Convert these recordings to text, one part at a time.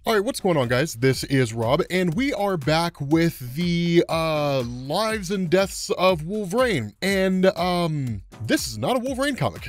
All right, what's going on, guys? This is Rob, and we are back with the lives and deaths of Wolverine. And this is not a Wolverine comic.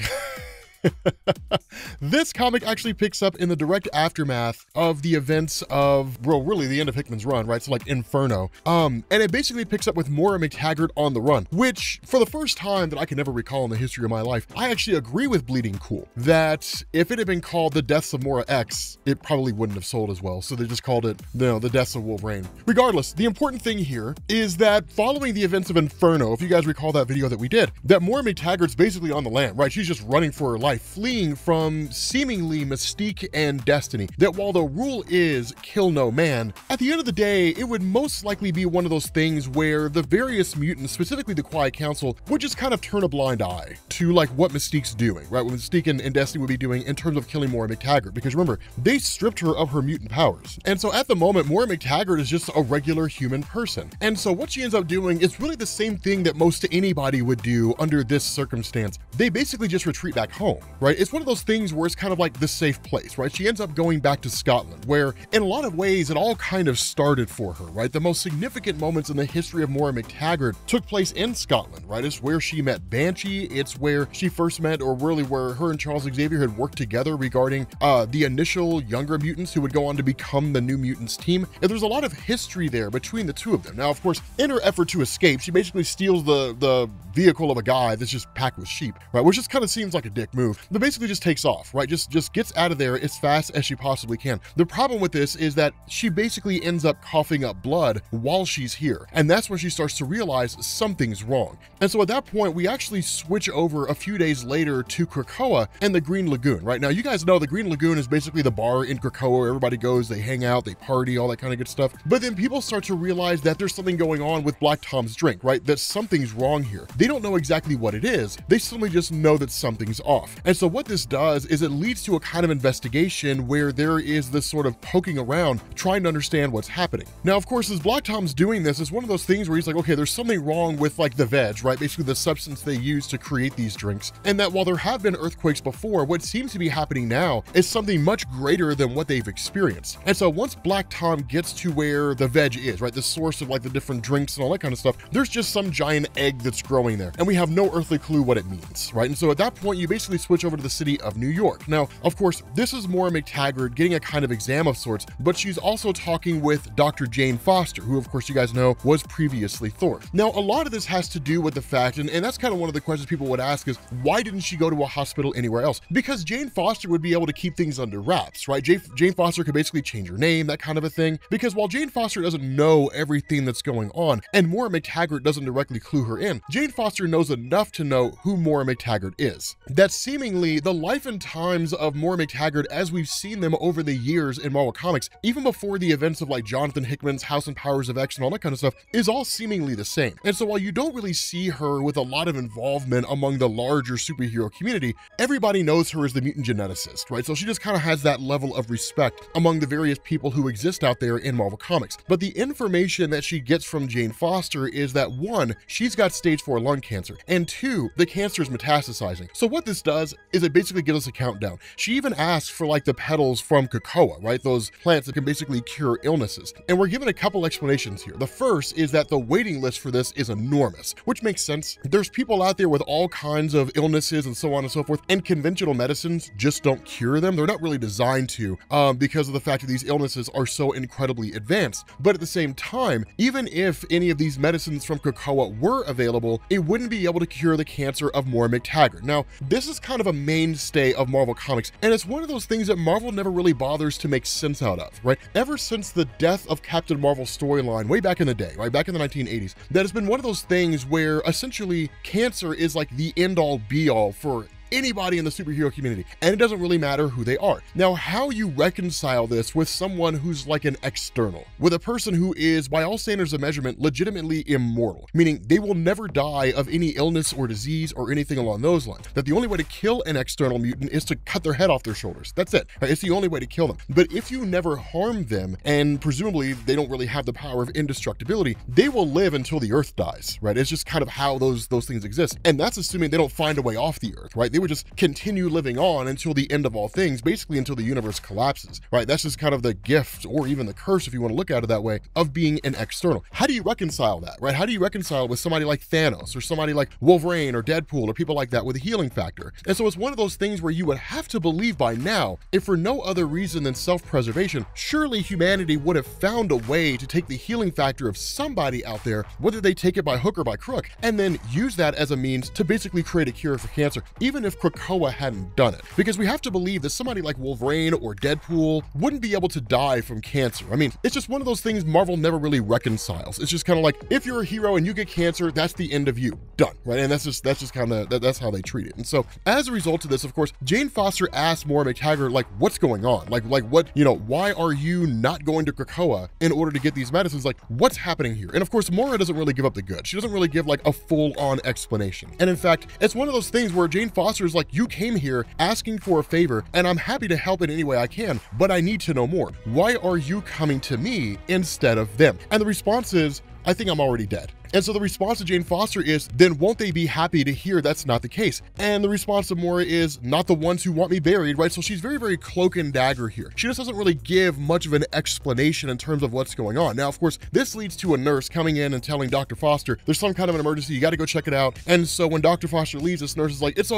This comic actually picks up in the direct aftermath of the events of, well, really the end of Hickman's run, right? So like Inferno. And it basically picks up with MoiraMacTaggert on the run, which for the first time that I can ever recall in the history of my life, I actually agree with Bleeding Cool that if it had been called The Deaths of Moira X, it probably wouldn't have sold as well. So they just called it, you know, The Deaths of Wolverine. Regardless, the important thing here is that following the events of Inferno, if you guys recall that video that we did, that MoiraMacTaggert's basically on the lam, right? She's just running for her life, fleeing from seemingly Mystique and Destiny, that while the rule is kill no man, at the end of the day, it would most likely be one of those things where the various mutants, specifically the Quiet Council, would just kind of turn a blind eye to like what Mystique's doing, right? What Mystique and Destiny would be doing in terms of killing MoiraMacTaggert, because remember, they stripped her of her mutant powers. And so at the moment, MoiraMacTaggert is just a regular human person. And so what she ends up doing is really the same thing that most anybody would do under this circumstance. They basically just retreat back home, right? It's one of those things where it's kind of like the safe place, right? She ends up going back to Scotland, where in a lot of ways it all kind of started for her, right? The most significant moments in the history of MoiraMacTaggert took place in Scotland, right? It's where she met Banshee. It's where she first met, or really where her and Charles Xavier had worked together regarding the initial younger mutants who would go on to become the New Mutants team. And there's a lot of history there between the two of them. Now, of course, in her effort to escape, she basically steals the vehicle of a guy that's just packed with sheep, right? Which just kind of seems like a dick move, but basically just takes off, right? Just gets out of there as fast as she possibly can. The problem with this is that she basically ends up coughing up blood while she's here. And that's when she starts to realize something's wrong. And so at that point, we actually switch over a few days later to Krakoa and the Green Lagoon, right? Now, you guys know the Green Lagoon is basically the bar in Krakoa where everybody goes, they hang out, they party, all that kind of good stuff. But then people start to realize that there's something going on with Black Tom's drink, right? That something's wrong here. They don't know exactly what it is. They suddenly just know that something's off. And so what this does is it leads to a kind of investigation where there is this sort of poking around, trying to understand what's happening. Now, of course, as Black Tom's doing this, it's one of those things where he's like, okay, there's something wrong with like the veg, right? Basically the substance they use to create these drinks. And that while there have been earthquakes before, what seems to be happening now is something much greater than what they've experienced. And so once Black Tom gets to where the veg is, right? The source of like the different drinks and all that kind of stuff, there's just some giant egg that's growing there. And we have no earthly clue what it means, right? And so at that point, you basically switch over to the city of New York. Now, of course, this is MoiraMacTaggert getting a kind of exam of sorts, but she's also talking with Dr. Jane Foster, who of course you guys know was previously Thor. Now, a lot of this has to do with the fact, and that's kind of one of the questions people would ask is, why didn't she go to a hospital anywhere else? Because Jane Foster would be able to keep things under wraps, right? Jane Foster could basically change her name, that kind of a thing. Because while Jane Foster doesn't know everything that's going on, and MoiraMacTaggert doesn't directly clue her in, Jane Foster knows enough to know who MoiraMacTaggert is. That's seemingly the life and times of MoiraMacTaggert as we've seen them over the years in Marvel Comics, even before the events of like Jonathan Hickman's House and Powers of X and all that kind of stuff, is all seemingly the same. And so while you don't really see her with a lot of involvement among the larger superhero community, everybody knows her as the mutant geneticist, right? So she just kind of has that level of respect among the various people who exist out there in Marvel Comics. But the information that she gets from Jane Foster is that one, she's got stage 4 lung cancer, and two, the cancer is metastasizing. So what this does is it basically gives us a countdown. She even asks for like the petals from Krakoa, right? Those plants that can basically cure illnesses. And we're given a couple explanations here. The first is that the waiting list for this is enormous, which makes sense. There's people out there with all kinds of illnesses and so on and so forth, and conventional medicines just don't cure them. They're not really designed to, because of the fact that these illnesses are so incredibly advanced. But at the same time, even if any of these medicines from Krakoa were available, it wouldn't be able to cure the cancer of MoiraMacTaggert. Now, this is kind of a mainstay of Marvel Comics, and it's one of those things that Marvel never really bothers to make sense out of, right? Ever since the death of Captain Marvel's storyline way back in the day, right? Back in the 1980s, that has been one of those things where essentially cancer is like the end-all be-all for anybody in the superhero community, and it doesn't really matter who they are. Now, how you reconcile this with someone who's like an external, with a person who is, by all standards of measurement, legitimately immortal, meaning they will never die of any illness or disease or anything along those lines, that the only way to kill an external mutant is to cut their head off their shoulders. That's it. Right? It's the only way to kill them. But if you never harm them, and presumably they don't really have the power of indestructibility, they will live until the Earth dies, right? It's just kind of how those things exist. And that's assuming they don't find a way off the Earth, right? They would just continue living on until the end of all things, basically until the universe collapses, right? That's just kind of the gift, or even the curse, if you want to look at it that way, of being an external. How do you reconcile that, right? How do you reconcile it with somebody like Thanos, or somebody like Wolverine, or Deadpool, or people like that with a healing factor? And so it's one of those things where you would have to believe by now, if for no other reason than self-preservation, surely humanity would have found a way to take the healing factor of somebody out there, whether they take it by hook or by crook, and then use that as a means to basically create a cure for cancer, even if Krakoa hadn't done it. Because we have to believe that somebody like Wolverine or Deadpool wouldn't be able to die from cancer. I mean, it's just one of those things Marvel never really reconciles. It's just kind of like, if you're a hero and you get cancer, that's the end of you. Done, right? And that's just kind of, that's how they treat it. And so as a result of this, of course, Jane Foster asked MoiraMacTaggert, like, what's going on? Like what, you know, why are you not going to Krakoa in order to get these medicines? Like, what's happening here? And of course, Moira doesn't really give up the goods. She doesn't really give like a full-on explanation. And in fact, it's one of those things where Jane Foster is like, you came here asking for a favor, and I'm happy to help in any way I can, but I need to know more. Why are you coming to me instead of them? And the response is, I think I'm already dead. And so the response to Jane Foster is, then won't they be happy to hear that's not the case? And the response to Moira is, not the ones who want me buried, right? So she's very, very cloak and dagger here. She just doesn't really give much of an explanation in terms of what's going on. Now, of course, this leads to a nurse coming in and telling Dr. Foster, there's some kind of an emergency, you got to go check it out. And so when Dr. Foster leaves, this nurse is like, it's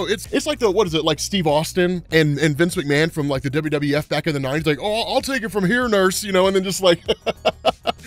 like the, what is it, like Steve Austin and Vince McMahon from like the WWF back in the 90s, like, oh, I'll take it from here, nurse, you know, and then just like,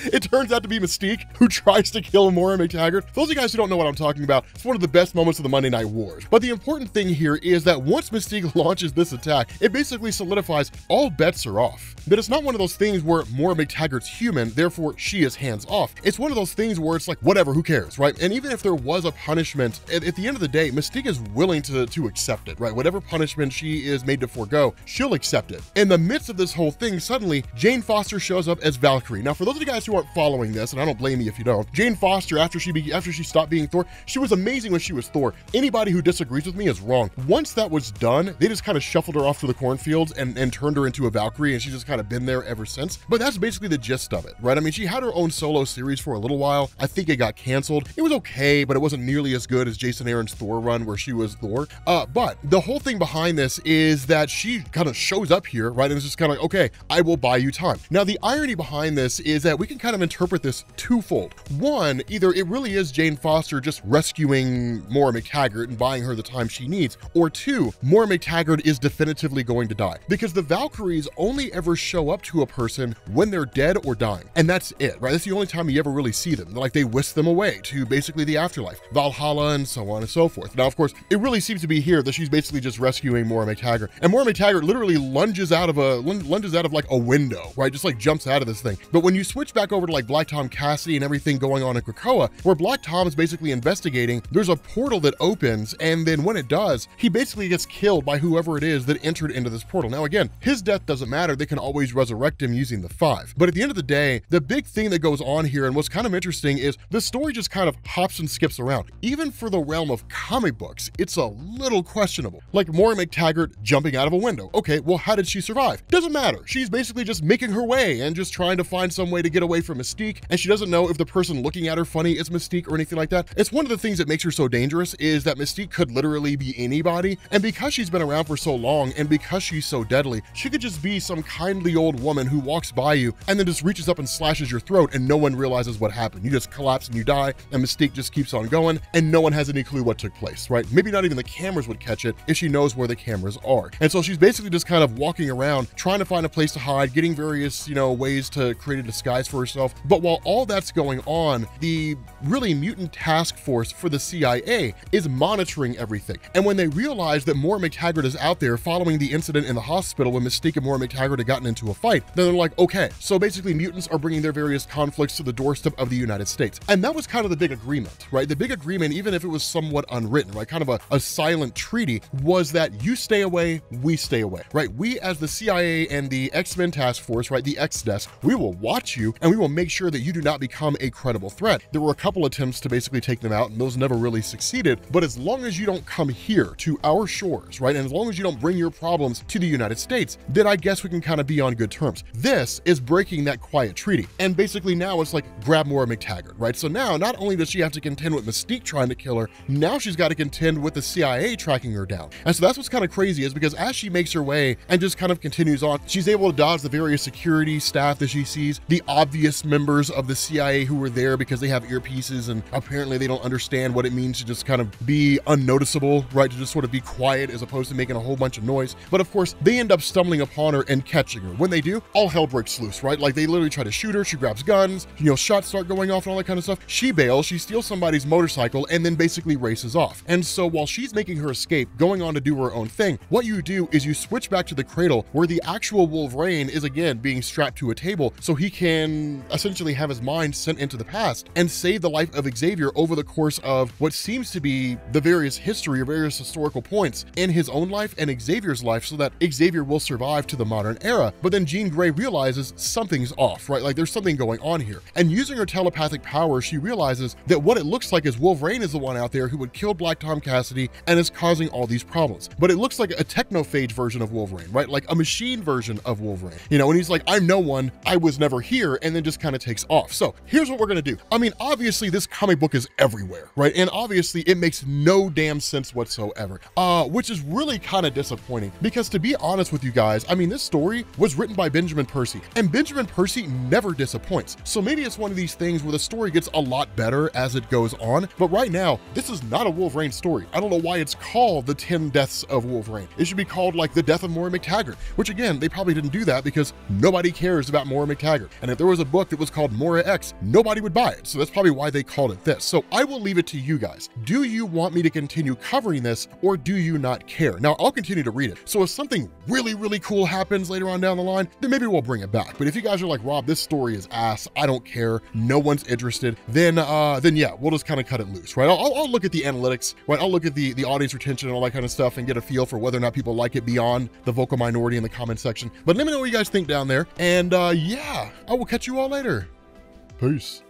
it turns out to be Mystique who tries to kill MoiraMacTaggert. Those of you guys who don't know what I'm talking about, it's one of the best moments of the Monday Night Wars. But the important thing here is that once Mystique launches this attack, it basically solidifies all bets are off. That it's not one of those things where MoiraMacTaggert's human, therefore she is hands off. It's one of those things where it's like, whatever, who cares, right? And even if there was a punishment, at the end of the day, Mystique is willing to accept it, right? Whatever punishment she is made to forego, she'll accept it. In the midst of this whole thing, suddenly, Jane Foster shows up as Valkyrie. Now, for those of you guys who aren't following this, and I don't blame you if you don't, Jane Foster, after she stopped being Thor, she was amazing when she was Thor. Anybody who disagrees with me is wrong. Once that was done, they just kind of shuffled her off to the cornfields and turned her into a Valkyrie, and she's just kind of been there ever since. But that's basically the gist of it, right? I mean, she had her own solo series for a little while. I think it got canceled. It was okay, but it wasn't nearly as good as Jason Aaron's Thor run where she was Thor. But the whole thing behind this is that she kind of shows up here, right? And it's just kind of like, okay, I will buy you time. Now, the irony behind this is that we can kind of interpret this twofold. One, either it really is Jane Foster just rescuing MoiraMacTaggert and buying her the time she needs, or two, MoiraMacTaggert is definitively going to die, because the Valkyries only ever show up to a person when they're dead or dying, and that's it, right? That's the only time you ever really see them. Like, they whisk them away to basically the afterlife, Valhalla, and so on and so forth. Now, of course, it really seems to be here that she's basically just rescuing MoiraMacTaggert, and MoiraMacTaggert literally lunges out of like a window, right? Just like jumps out of this thing. But when you switch back over to like Black Tom Cassidy and everything going on in Krakoa, where Black Tom is basically investigating, there's a portal that opens, and then when it does, he basically gets killed by whoever it is that entered into this portal. Now again, his death doesn't matter, they can always resurrect him using the 5. But at the end of the day, the big thing that goes on here, and what's kind of interesting, is the story just kind of hops and skips around. Even for the realm of comic books, it's a little questionable. Like MoiraMacTaggert jumping out of a window. Okay, well, how did she survive? Doesn't matter. She's basically just making her way and just trying to find some way to get away from Mystique, and she doesn't know if the person looking at her funny is Mystique or anything like that. It's one of the things that makes her so dangerous, is that Mystique could literally be anybody, and because she's been around for so long, and because she's so deadly, she could just be some kindly old woman who walks by you and then just reaches up and slashes your throat, and no one realizes what happened. You just collapse and you die, and Mystique just keeps on going, and no one has any clue what took place, right? Maybe not even the cameras would catch it if she knows where the cameras are. And so she's basically just kind of walking around, trying to find a place to hide, getting various, ways to create a disguise for herself. But while all that's going on, the really mutant task force for the CIA is monitoring everything. And when they realize that MoiraMacTaggert is out there following the incident in the hospital when Mystique and MoiraMacTaggert had gotten into a fight, then they're like, okay, so basically mutants are bringing their various conflicts to the doorstep of the United States. And that was kind of the big agreement, right? The big agreement, even if it was somewhat unwritten, right? Kind of a silent treaty, was that you stay away, we stay away, right? We as the CIA and the X-Men task force, right? The X-Desk, we will watch you and we will make sure that you do not become a credible threat. There were a couple attempts to basically take them out, and those never really succeeded, but as long as you don't come here to our shores, right, and as long as you don't bring your problems to the United States, then I guess we can kind of be on good terms. This is breaking that quiet treaty, and basically now it's like grab MoiraMacTaggert, right? So now not only does she have to contend with Mystique trying to kill her, now she's got to contend with the CIA tracking her down. And so that's what's kind of crazy, is because as she makes her way and just kind of continues on, she's able to dodge the various security staff that she sees, the obvious members of the CIA who were there because they have earpieces and apparently they don't understand what it means to just kind of be unnoticeable, right? To just sort of be quiet as opposed to making a whole bunch of noise. But of course, they end up stumbling upon her and catching her. When they do, all hell breaks loose, right? Like they literally try to shoot her, she grabs guns, you know, shots start going off and all that kind of stuff. She bails, she steals somebody's motorcycle and then basically races off. And so while she's making her escape, going on to do her own thing, what you do is you switch back to the cradle where the actual Wolverine is again being strapped to a table so he can essentially have his mind sent into the past and save the life of Xavier over the course of what seems to be the various history or various historical points in his own life and Xavier's life, so that Xavier will survive to the modern era. But then Jean Grey realizes something's off, right? Like there's something going on here. And using her telepathic power, she realizes that what it looks like is Wolverine is the one out there who would kill Black Tom Cassidy and is causing all these problems. But it looks like a technophage version of Wolverine, right? Like a machine version of Wolverine, you know, and he's like, I'm no one, I was never here, and then just kind of takes off. So here's what we're gonna do. I mean, obviously this comic book is everywhere, right? And obviously it makes no damn sense whatsoever, which is really kind of disappointing, because to be honest with you guys, I mean, this story was written by Benjamin Percy, and Benjamin Percy never disappoints. So maybe it's one of these things where the story gets a lot better as it goes on, but right now, this is not a Wolverine story. I don't know why it's called The 10 Deaths of Wolverine. It should be called like The Death of MoiraMacTaggert, which again, they probably didn't do that because nobody cares about MoiraMacTaggert. And if there was a book that was called Moira X, nobody would buy it. So that's probably why they called it this. So I will leave it to you guys. Do you want me to continue covering this, or do you not care? Now, I'll continue to read it. So if something really, really cool happens later on down the line, then maybe we'll bring it back. But if you guys are like, Rob, this story is ass, I don't care, no one's interested, then yeah, we'll just kind of cut it loose, right? I'll look at the analytics, right? I'll look at the audience retention and all that kind of stuff and get a feel for whether or not people like it beyond the vocal minority in the comment section. But let me know what you guys think down there. And yeah, I will catch you all later. Peace.